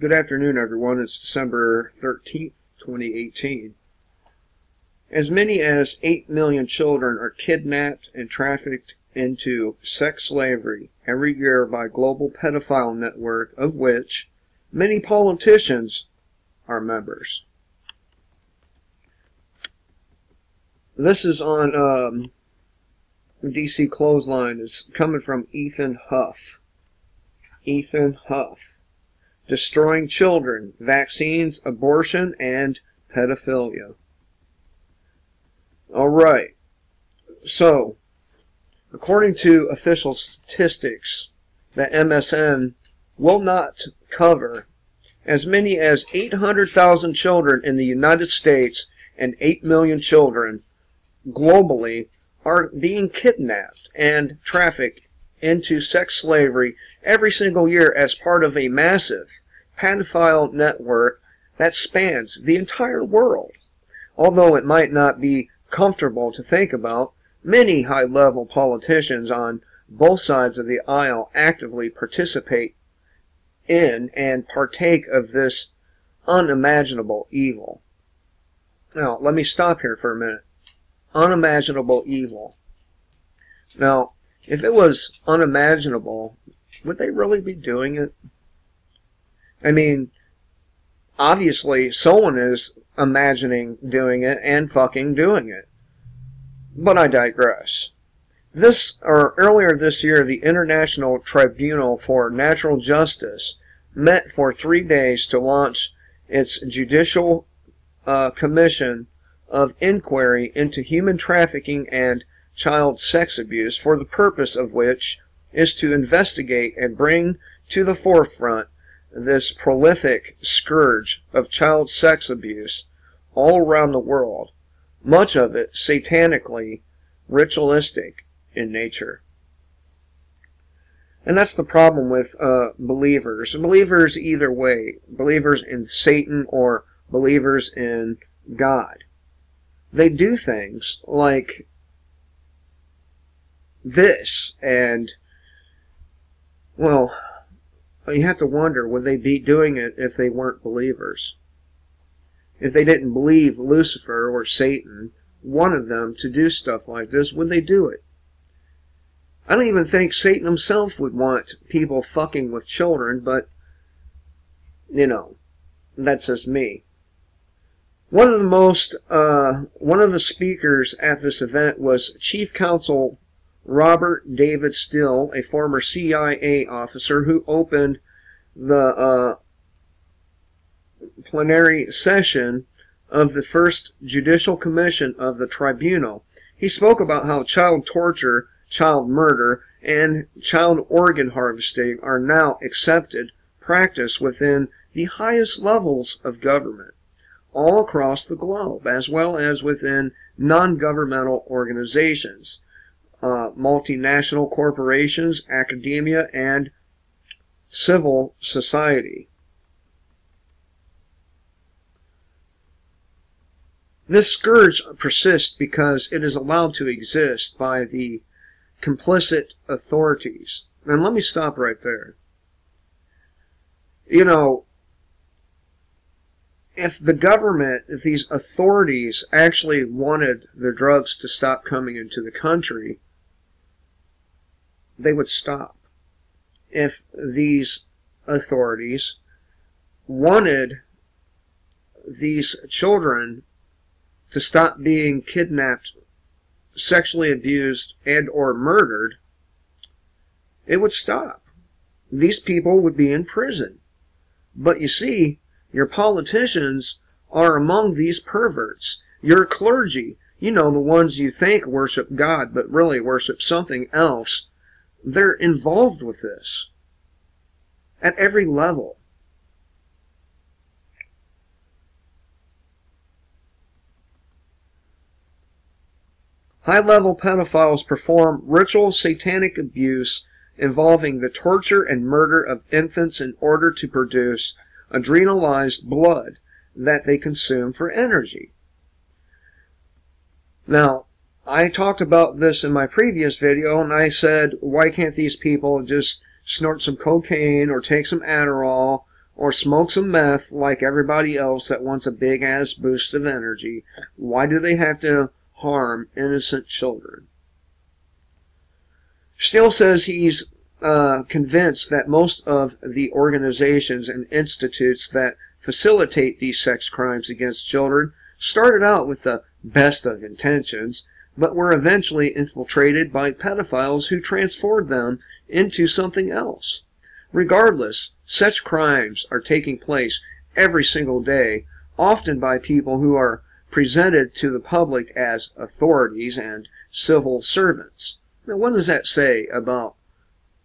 Good afternoon, everyone. It's December 13th, 2018. As many as 8 million children are kidnapped and trafficked into sex slavery every year by a global pedophile network, of which many politicians are members. This is on DC Clothesline. It's coming from Ethan Huff. Ethan Huff. Destroying children, vaccines, abortion, and pedophilia. Alright, so, according to official statistics that MSN will not cover, as many as 800,000 children in the United States and 8 million children globally are being kidnapped and trafficked into sex slavery every single year as part of a massive pedophile network that spans the entire world. Although it might not be comfortable to think about, many high-level politicians on both sides of the aisle actively participate in and partake of this unimaginable evil. Now, let me stop here for a minute. Unimaginable evil. Now, if it was unimaginable, would they really be doing it? I mean, obviously, someone is imagining doing it and fucking doing it. But I digress. Earlier this year, the International Tribunal for Natural Justice met for 3 days to launch its Judicial Commission of Inquiry into Human Trafficking and Child Sex Abuse, for the purpose of which is to investigate and bring to the forefront this prolific scourge of child sex abuse all around the world, much of it satanically ritualistic in nature. And that's the problem with believers. Believers either way, believers in Satan or believers in God. They do things like this, and, well, you have to wonder, would they be doing it if they weren't believers? If they didn't believe Lucifer or Satan, one of them, to do stuff like this, would they do it? I don't even think Satan himself would want people fucking with children, but, you know, that's just me. One of the speakers at this event was Chief Counsel Robert David Still, a former CIA officer who opened the plenary session of the first Judicial Commission of the Tribunal. He spoke about how child torture, child murder, and child organ harvesting are now accepted practice within the highest levels of government, all across the globe, as well as within non-governmental organizations, multinational corporations, academia, and civil society. This scourge persists because it is allowed to exist by the complicit authorities. And let me stop right there. You know, if the government, if these authorities actually wanted the drugs to stop coming into the country, they would stop. If these authorities wanted these children to stop being kidnapped, sexually abused, and or murdered, it would stop. These people would be in prison. But you see, your politicians are among these perverts. Your clergy, you know, the ones you think worship God but really worship something else, they're involved with this at every level. High-level pedophiles perform ritual satanic abuse involving the torture and murder of infants in order to produce adrenalized blood that they consume for energy. Now, I talked about this in my previous video, and I said, why can't these people just snort some cocaine or take some Adderall or or smoke some meth like everybody else that wants a big-ass boost of energy. Why do they have to harm innocent children? Steele says he's convinced that most of the organizations and institutes that facilitate these sex crimes against children started out with the best of intentions, but were eventually infiltrated by pedophiles who transformed them into something else. Regardless, such crimes are taking place every single day, often by people who are presented to the public as authorities and civil servants. Now, what does that say about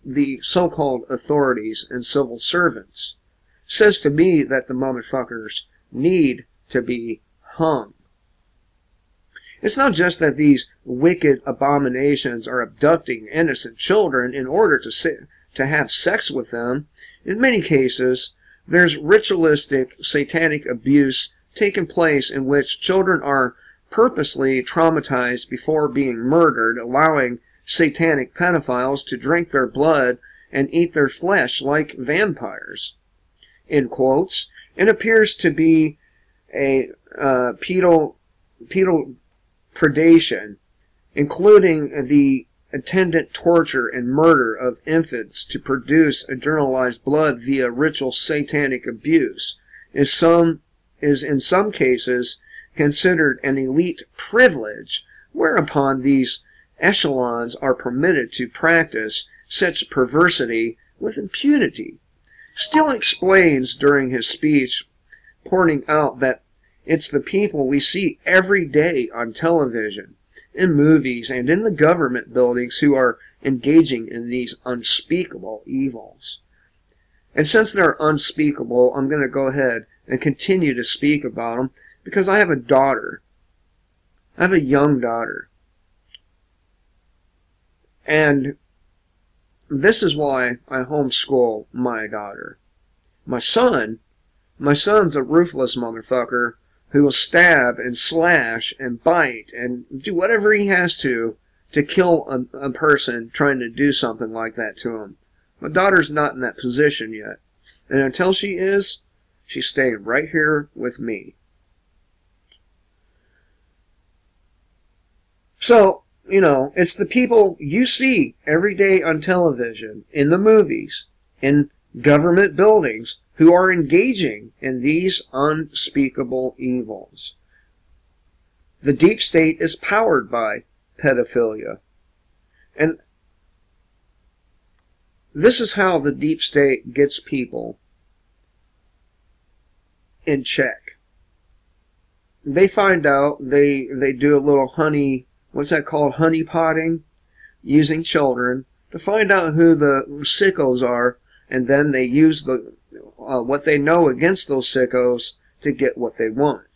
the so-called authorities and civil servants? It says to me that the motherfuckers need to be hung. It's not just that these wicked abominations are abducting innocent children in order to have sex with them. In many cases, there's ritualistic satanic abuse taking place in which children are purposely traumatized before being murdered, allowing satanic pedophiles to drink their blood and eat their flesh like vampires. In quotes, it appears to be a pedal predation, including the attendant torture and murder of infants to produce adrenalized blood via ritual satanic abuse, is in some cases considered an elite privilege, whereupon these echelons are permitted to practice such perversity with impunity. Steele explains during his speech, pointing out that it's the people we see every day on television, in movies, and in the government buildings who are engaging in these unspeakable evils. And since they're unspeakable, I'm going to go ahead and continue to speak about them, because I have a daughter. I have a young daughter. And this is why I homeschool my daughter. My son's a ruthless motherfucker who will stab and slash and bite and do whatever he has to kill a person trying to do something like that to him. My daughter's not in that position yet. And until she is, she's staying right here with me. So, it's the people you see every day on television, in the movies, in government buildings, who are engaging in these unspeakable evils. The deep state is powered by pedophilia. And this is how the deep state gets people in check. They find out, they do a little what's that called, honey potting, using children to find out who the sickos are, and then they use what they know against those sickos to get what they want.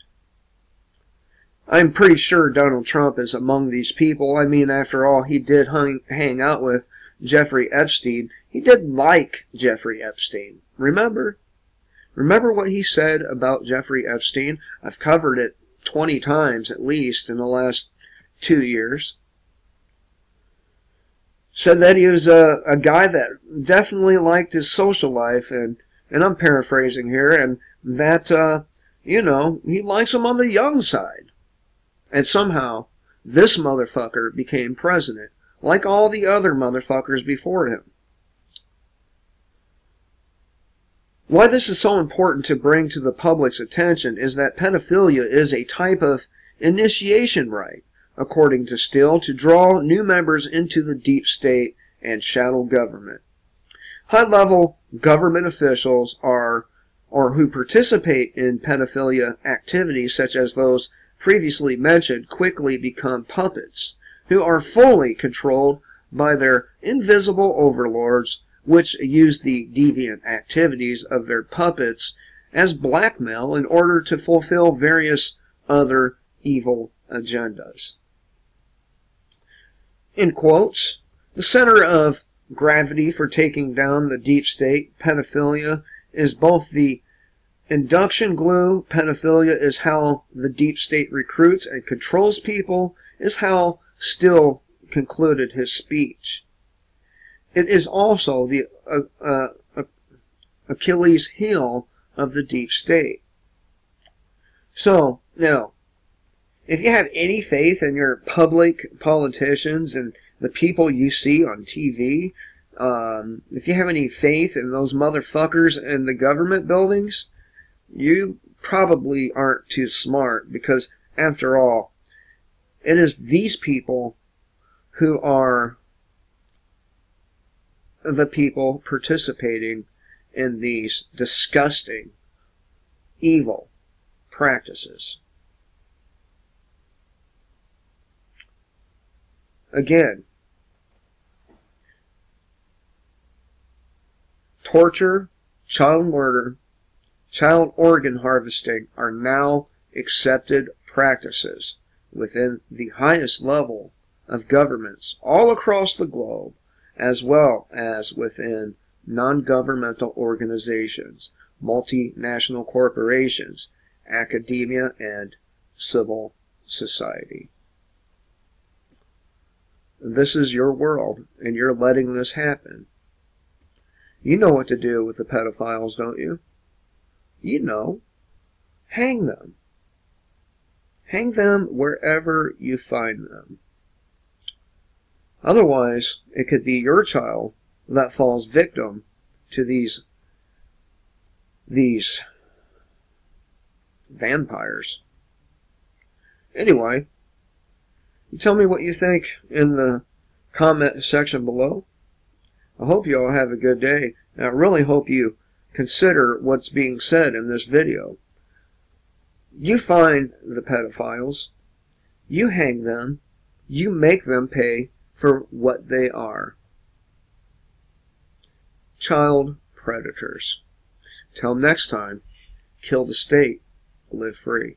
I'm pretty sure Donald Trump is among these people. I mean, after all, he did hang out with Jeffrey Epstein. He did like Jeffrey Epstein. Remember? Remember what he said about Jeffrey Epstein? I've covered it 20 times at least in the last 2 years. Said that he was a guy that definitely liked his social life, and I'm paraphrasing here, and that, he likes him on the young side. And somehow, this motherfucker became president, like all the other motherfuckers before him. Why this is so important to bring to the public's attention is that pedophilia is a type of initiation rite, according to Steele, to draw new members into the deep state and shadow government. High-level government officials or who participate in pedophilia activities, such as those previously mentioned, quickly become puppets, who are fully controlled by their invisible overlords, which use the deviant activities of their puppets as blackmail in order to fulfill various other evil agendas. In quotes, the center of gravity for taking down the deep state pedophilia is both the induction glue. Pedophilia is how the deep state recruits and controls people, is how Steele concluded his speech. It is also the Achilles heel of the deep state. So, now, if you have any faith in your public politicians and the people you see on TV, if you have any faith in those motherfuckers in the government buildings, you probably aren't too smart, because, after all, it is these people who are the people participating in these disgusting, evil practices. Again, torture, child murder, child organ harvesting are now accepted practices within the highest level of governments all across the globe, as well as within non-governmental organizations, multinational corporations, academia, and civil society. This is your world, and you're letting this happen. You know what to do with the pedophiles, don't you? You know. Hang them. Hang them wherever you find them. Otherwise, it could be your child that falls victim to these vampires. Anyway, tell me what you think in the comment section below. I hope you all have a good day, and I really hope you consider what's being said in this video. You find the pedophiles, you hang them, you make them pay for what they are. Child predators. Till next time, kill the state, live free.